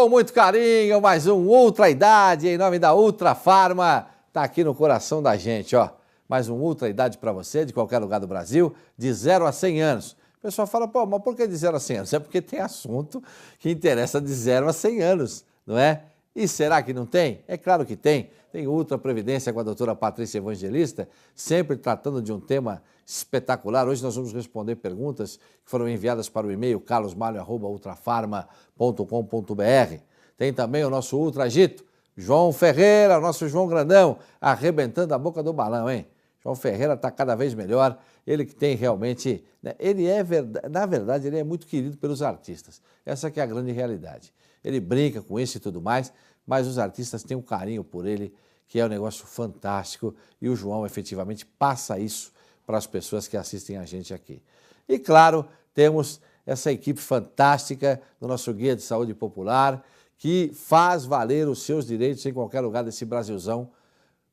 Com muito carinho, mais um Ultra Idade, em nome da Ultra Farma, tá aqui no coração da gente, ó. Mais um Ultra Idade para você, de qualquer lugar do Brasil, de 0 a 100 anos. O pessoal fala, pô, mas por que de 0 a 100 anos? É porque tem assunto que interessa de 0 a 100 anos, não é? E será que não tem? É claro que tem. Tem Ultra Previdência com a doutora Patrícia Evangelista, sempre tratando de um tema espetacular. Hoje nós vamos responder perguntas que foram enviadas para o e-mail carlosmalho@ultrafarma.com.br. Tem também o nosso Ultra Agito, João Ferreira, o nosso João Grandão, arrebentando a boca do balão, hein? João Ferreira está cada vez melhor, ele que tem realmente, né, na verdade, ele é muito querido pelos artistas. Essa que é a grande realidade. Ele brinca com isso e tudo mais, mas os artistas têm um carinho por ele, que é um negócio fantástico, e o João efetivamente passa isso para as pessoas que assistem a gente aqui. E claro, temos essa equipe fantástica do nosso Guia de Saúde Popular, que faz valer os seus direitos em qualquer lugar desse Brasilzão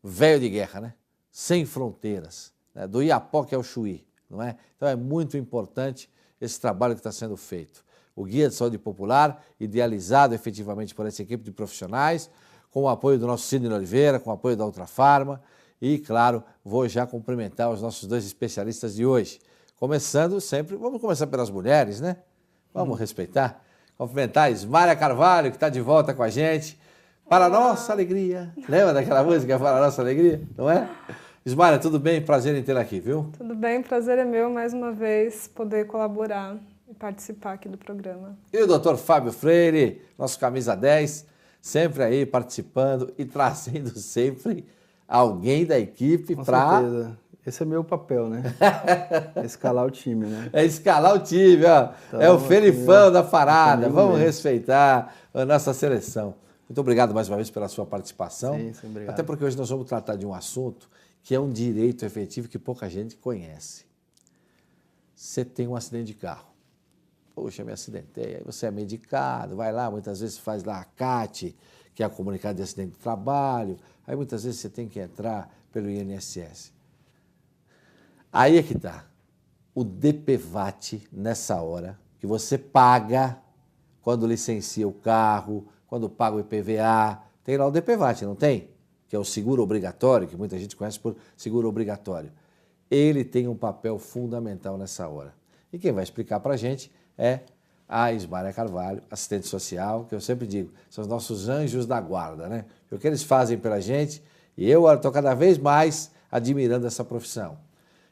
velho de guerra, né? Sem fronteiras, né? Do Iapoque ao Chuí, não é? Então é muito importante esse trabalho que está sendo feito. O Guia de Saúde Popular, idealizado efetivamente por essa equipe de profissionais, com o apoio do nosso Sidney Oliveira, com o apoio da Ultra Farma. E, claro, vou já cumprimentar os nossos dois especialistas de hoje. Começando sempre, vamos começar pelas mulheres, né? Vamos respeitar. Cumprimentar a Ismária Carvalho, que está de volta com a gente. Para a nossa alegria. Lembra daquela música, Para a nossa alegria? Não é? Ismária, tudo bem? Prazer em tê-la aqui, viu? Tudo bem, prazer é meu, mais uma vez, poder colaborar e participar aqui do programa. E o doutor Fábio Freire, nosso camisa 10, sempre aí participando e trazendo sempre alguém da equipe para... Esse é meu papel, né? Escalar o time, né? É escalar o time, ó. Então, é o Felipão da parada. Vamos respeitar a nossa seleção. Muito obrigado mais uma vez pela sua participação. Sim, obrigado. Até porque hoje nós vamos tratar de um assunto que é um direito efetivo que pouca gente conhece. Você tem um acidente de carro. Poxa, me acidentei. Aí você é medicado, vai lá, muitas vezes faz lá a CAT, que é a comunicado de acidente de trabalho. Aí muitas vezes você tem que entrar pelo INSS. Aí é que está. O DPVAT, nessa hora, que você paga quando licencia o carro, quando paga o IPVA, tem lá o DPVAT, não tem? Que é o seguro obrigatório, que muita gente conhece por seguro obrigatório. Ele tem um papel fundamental nessa hora. E quem vai explicar para a gente é a Ismária Carvalho, assistente social, que eu sempre digo, são os nossos anjos da guarda, né? O que eles fazem pela gente, e eu estou cada vez mais admirando essa profissão.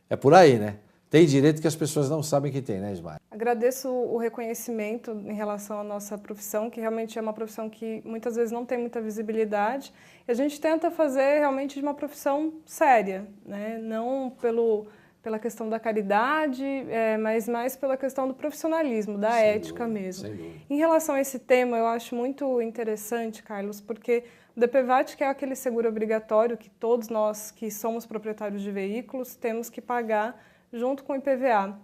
É por aí, né? Tem direito que as pessoas não sabem que tem, né, Ismária? Agradeço o reconhecimento em relação à nossa profissão, que realmente é uma profissão que muitas vezes não tem muita visibilidade. E a gente tenta fazer realmente de uma profissão séria, né? Não pela questão da caridade, mas mais pela questão do profissionalismo, da ética mesmo. Em relação a esse tema, eu acho muito interessante, Carlos, porque o DPVAT, que é aquele seguro obrigatório que todos nós que somos proprietários de veículos temos que pagar junto com o IPVA.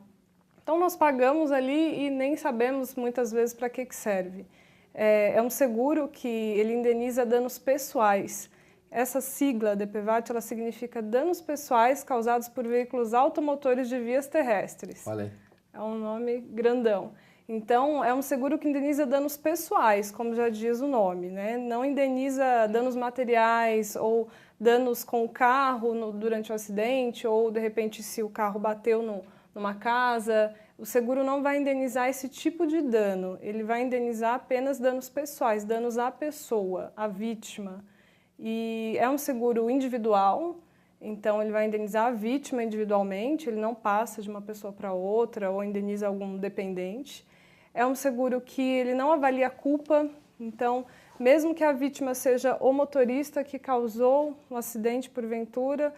Então nós pagamos ali e nem sabemos muitas vezes para que serve. É um seguro que ele indeniza danos pessoais. Essa sigla DPVAT, ela significa danos pessoais causados por veículos automotores de vias terrestres. Falei. É um nome grandão. Então, é um seguro que indeniza danos pessoais, como já diz o nome, né? Não indeniza danos materiais ou danos com o carro durante o acidente ou, de repente, se o carro bateu numa casa. O seguro não vai indenizar esse tipo de dano. Ele vai indenizar apenas danos pessoais, danos à pessoa, à vítima. E é um seguro individual, então ele vai indenizar a vítima individualmente, ele não passa de uma pessoa para outra ou indeniza algum dependente. É um seguro que ele não avalia a culpa, então mesmo que a vítima seja o motorista que causou um acidente porventura,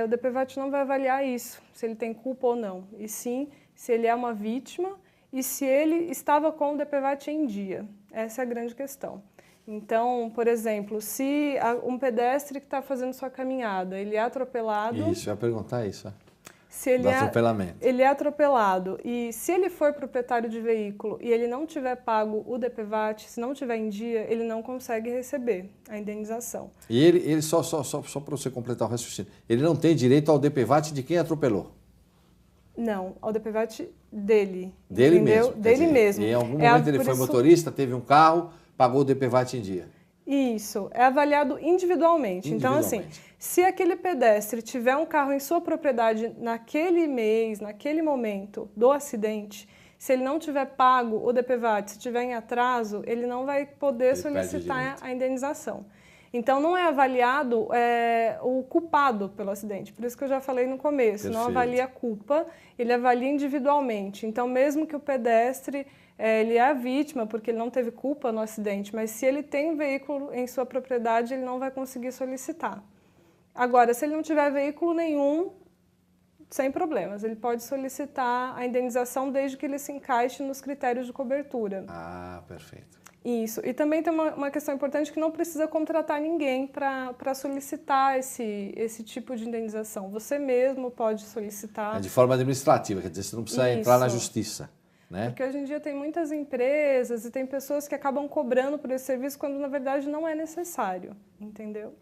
o DPVAT não vai avaliar isso, se ele tem culpa ou não, e sim se ele é uma vítima e se ele estava com o DPVAT em dia. Essa é a grande questão. Então, por exemplo, se um pedestre que está fazendo sua caminhada, ele é atropelado... Isso, eu ia perguntar isso. Se ele atropelamento. Ele é atropelado e se ele for proprietário de veículo e ele não tiver pago o DPVAT, se não tiver em dia, ele não consegue receber a indenização. E ele só para você completar o raciocínio, ele não tem direito ao DPVAT de quem atropelou? Não, ao DPVAT dele. Dele entendeu? mesmo. Dele mesmo. Em algum momento ele foi motorista, teve um carro, pagou o DPVAT em dia. Isso, é avaliado individualmente. Então, assim, se aquele pedestre tiver um carro em sua propriedade naquele mês, naquele momento do acidente, se ele não tiver pago o DPVAT, se tiver em atraso, ele não vai poder solicitar a indenização. Então, não é avaliado o culpado pelo acidente. Por isso que eu já falei no começo, não avalia a culpa, ele avalia individualmente. Então, mesmo que o pedestre, ele é a vítima, porque ele não teve culpa no acidente, mas se ele tem um veículo em sua propriedade, ele não vai conseguir solicitar. Agora, se ele não tiver veículo nenhum, sem problemas, ele pode solicitar a indenização desde que ele se encaixe nos critérios de cobertura. Ah, perfeito. Isso. E também tem uma questão importante que não precisa contratar ninguém para solicitar esse tipo de indenização. Você mesmo pode solicitar. É de forma administrativa, quer dizer, você não precisa entrar na justiça. Né? Porque hoje em dia tem muitas empresas e tem pessoas que acabam cobrando por esse serviço quando na verdade não é necessário, entendeu?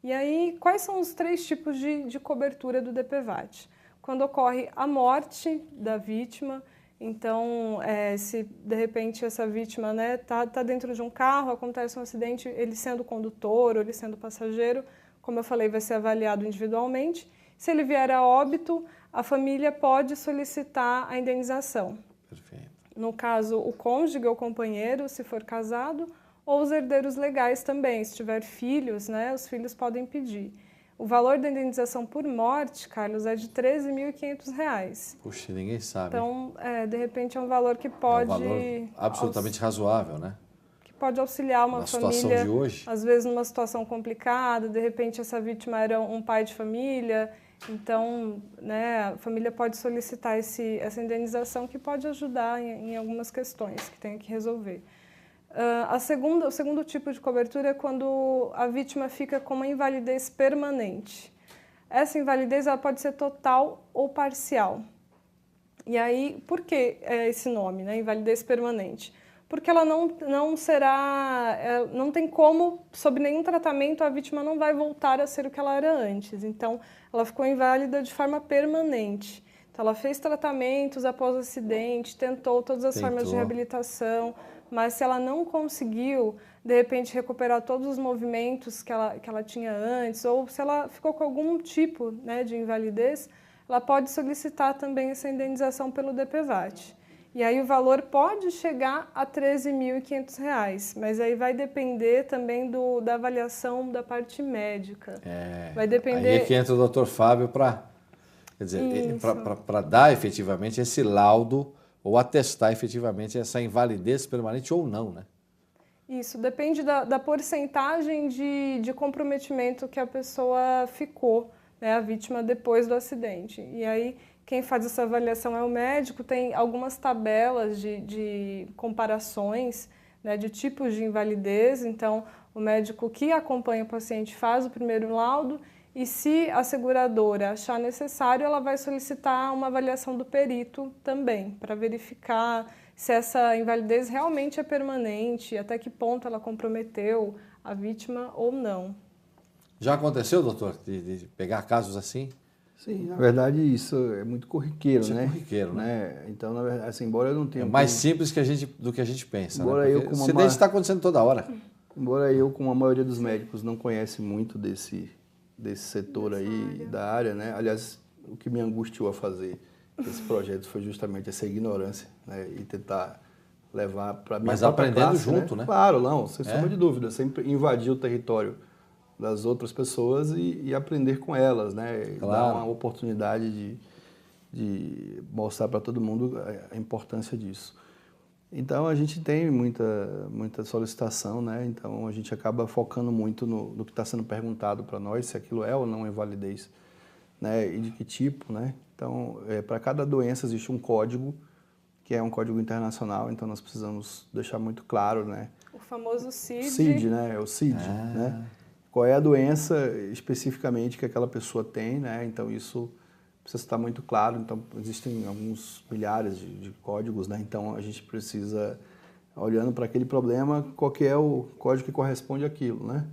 E aí, quais são os 3 tipos de cobertura do DPVAT? Quando ocorre a morte da vítima, então, se de repente essa vítima tá dentro de um carro, acontece um acidente, ele sendo condutor ou ele sendo passageiro, como eu falei, vai ser avaliado individualmente. Se ele vier a óbito, a família pode solicitar a indenização. Perfeito. No caso, o cônjuge ou companheiro, se for casado, ou os herdeiros legais também. Se tiver filhos, os filhos podem pedir. O valor da indenização por morte, Carlos, é de R$ 13.500. Puxa, ninguém sabe. Então, de repente, é um valor que pode... É um valor absolutamente razoável, né? Que pode auxiliar uma família, situação de hoje. Às vezes numa situação complicada, de repente essa vítima era um pai de família, então a família pode solicitar essa indenização que pode ajudar em algumas questões que tem que resolver. O segundo tipo de cobertura é quando a vítima fica com uma invalidez permanente. Essa invalidez ela pode ser total ou parcial. E aí, por que esse nome, invalidez permanente? Porque ela não será, não tem como, sob nenhum tratamento, a vítima não vai voltar a ser o que ela era antes. Então, ela ficou inválida de forma permanente. Então, ela fez tratamentos após o acidente, tentou todas as formas de reabilitação, mas se ela não conseguiu, de repente, recuperar todos os movimentos que ela tinha antes, ou se ela ficou com algum tipo de invalidez, ela pode solicitar também essa indenização pelo DPVAT. E aí o valor pode chegar a R$ 13.500, mas aí vai depender também da avaliação da parte médica. Vai depender... Aí é que entra o Dr. Fábio para dar efetivamente esse laudo ou atestar efetivamente essa invalidez permanente ou não, né? Isso, depende da porcentagem de comprometimento que a pessoa ficou, a vítima, depois do acidente. E aí, quem faz essa avaliação é o médico, tem algumas tabelas de comparações, de tipos de invalidez. Então, o médico que acompanha o paciente faz o primeiro laudo e, se a seguradora achar necessário, ela vai solicitar uma avaliação do perito também, para verificar se essa invalidez realmente é permanente, até que ponto ela comprometeu a vítima ou não. Já aconteceu, doutor, de pegar casos assim? Sim, na verdade isso é muito corriqueiro, né? É corriqueiro, né? Então, na verdade, assim, embora eu não tenha... É mais simples do que a gente pensa, embora né? eu, como o acidente está acontecendo toda hora. Embora eu, como a maioria dos médicos, não conhece muito desse setor aí, da área, né? Aliás, o que me angustiou a fazer esse projeto foi justamente essa ignorância, né? E tentar levar para a minha própria aprendendo classe, junto, né? Claro, não, sem sombra de dúvida, sempre invadir o território das outras pessoas e aprender com elas, né? Claro. Dar uma oportunidade de mostrar para todo mundo a importância disso. Então, a gente tem muita solicitação, né? Então, a gente acaba focando muito no que está sendo perguntado para nós, se aquilo é ou não invalidez, né? E de que tipo, né? Então, para cada doença existe um código, que é um código internacional, então nós precisamos deixar muito claro, né? O famoso CID. CID, né? É o CID, né? Qual é a doença especificamente que aquela pessoa tem, né? Então, isso precisa estar muito claro. Então, existem alguns milhares de códigos, né? Então, a gente precisa, olhando para aquele problema, qual que é o código que corresponde àquilo, né?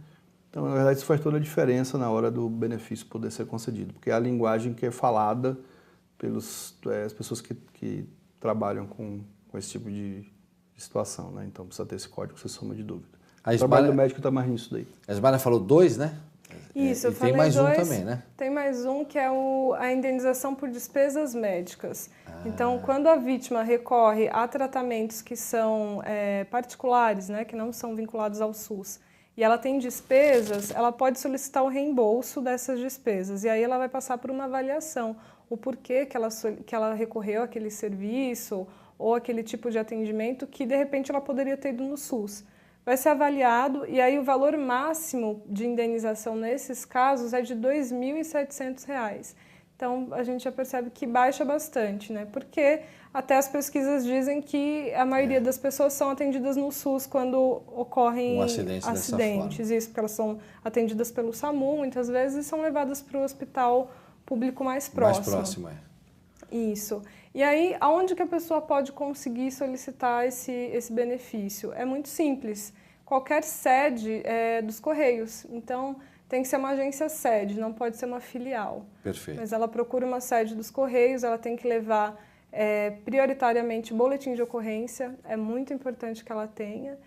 Então, na verdade, isso faz toda a diferença na hora do benefício poder ser concedido, porque é a linguagem que é falada pelas pessoas que trabalham com esse tipo de situação, né? Então precisa ter esse código sem sombra de dúvida. A O trabalho do médico está mais nisso daí. A Esmália falou 2, né? Isso, eu e falei tem mais 2, um também, né? Tem mais um que é a indenização por despesas médicas. Então, quando a vítima recorre a tratamentos que são particulares, né, que não são vinculados ao SUS, e ela tem despesas, ela pode solicitar o reembolso dessas despesas. E aí ela vai passar por uma avaliação, o porquê que ela recorreu àquele serviço ou aquele tipo de atendimento que, de repente, ela poderia ter ido no SUS. Vai ser avaliado e aí o valor máximo de indenização nesses casos é de R$ 2.700. Então, a gente já percebe que baixa bastante, né? Porque até as pesquisas dizem que a maioria das pessoas são atendidas no SUS quando ocorrem acidentes. Isso, porque elas são atendidas pelo SAMU, muitas vezes, e são levadas para o hospital público mais próximo. Mais próximo, Isso. E aí, aonde que a pessoa pode conseguir solicitar esse benefício? É muito simples. Qualquer sede dos Correios. Então, tem que ser uma agência sede, não pode ser uma filial. Perfeito. Mas ela procura uma sede dos Correios, ela tem que levar prioritariamente boletim de ocorrência, é muito importante que ela tenha.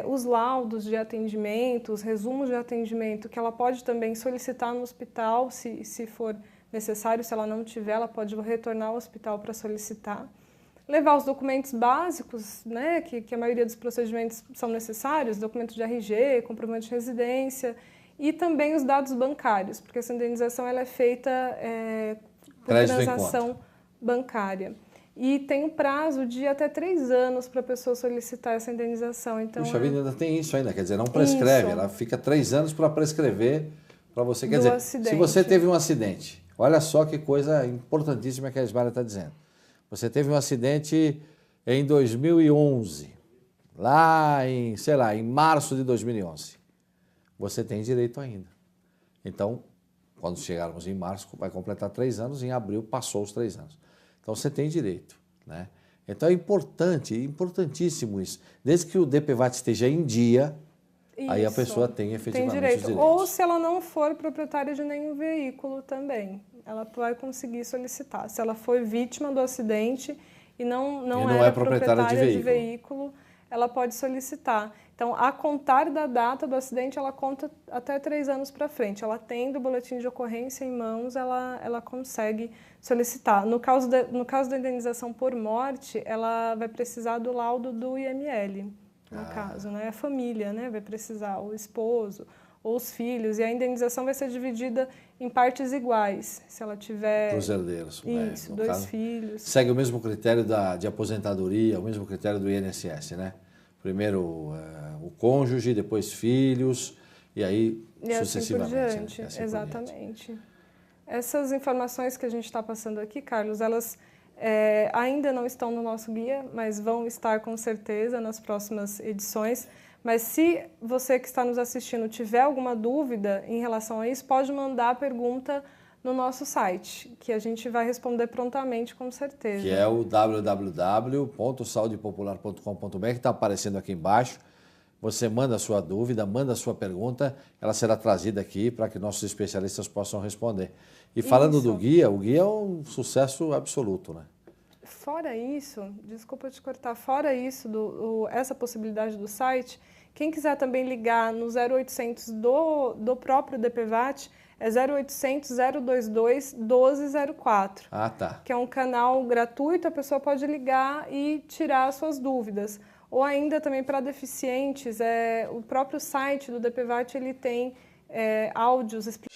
Os laudos de atendimento, os resumos de atendimento, que ela pode também solicitar no hospital, se for necessário, se ela não tiver, ela pode retornar ao hospital para solicitar. Levar os documentos básicos, né, que a maioria dos procedimentos são necessários, documento de RG, comprovante de residência, e também os dados bancários, porque essa indenização ela é feita por transação bancária. E tem um prazo de até 3 anos para a pessoa solicitar essa indenização. Então, puxa vida, ainda tem isso ainda, quer dizer, não prescreve, ela fica 3 anos para prescrever para você. Quer dizer, acidente. Se você teve um acidente, olha só que coisa importantíssima que a Esmália está dizendo. Você teve um acidente em 2011, lá em, sei lá, em março de 2011. Você tem direito ainda. Então, quando chegarmos em março, vai completar 3 anos, em abril passou os 3 anos. Então, você tem direito, né? Então, é importante, importantíssimo isso. Desde que o DPVAT esteja em dia, aí a pessoa tem efetivamente os direitos. Ou se ela não for proprietária de nenhum veículo também, ela vai conseguir solicitar. Se ela foi vítima do acidente e não é proprietária de veículo, ela pode solicitar. Então, a contar da data do acidente, ela conta até 3 anos para frente. Ela tendo o boletim de ocorrência em mãos, ela consegue solicitar. No caso da indenização por morte, ela vai precisar do laudo do IML, no caso, né? A família, né, vai precisar, o esposo ou os filhos, e a indenização vai ser dividida em partes iguais, se ela tiver... Para os herdeiros. Isso, 2 filhos. Segue o mesmo critério de aposentadoria, o mesmo critério do INSS, né? Primeiro o cônjuge, depois filhos, e aí sucessivamente. Assim por diante, né? Assim exatamente. Essas informações que a gente está passando aqui, Carlos, elas ainda não estão no nosso guia, mas vão estar com certeza nas próximas edições. Mas se você que está nos assistindo tiver alguma dúvida em relação a isso, pode mandar a pergunta no nosso site, que a gente vai responder prontamente, com certeza. Que é o www.saudepopular.com.br, que está aparecendo aqui embaixo. Você manda a sua dúvida, manda a sua pergunta, ela será trazida aqui para que nossos especialistas possam responder. E falando do guia, o guia é um sucesso absoluto, né? Fora isso, desculpa te cortar, fora isso, essa possibilidade do site, quem quiser também ligar no 0800 do próprio DPVAT, é 0800 022 1204. Ah, tá. Que é um canal gratuito, a pessoa pode ligar e tirar as suas dúvidas. Ou ainda também para deficientes, o próprio site do DPVAT ele tem áudios explicando.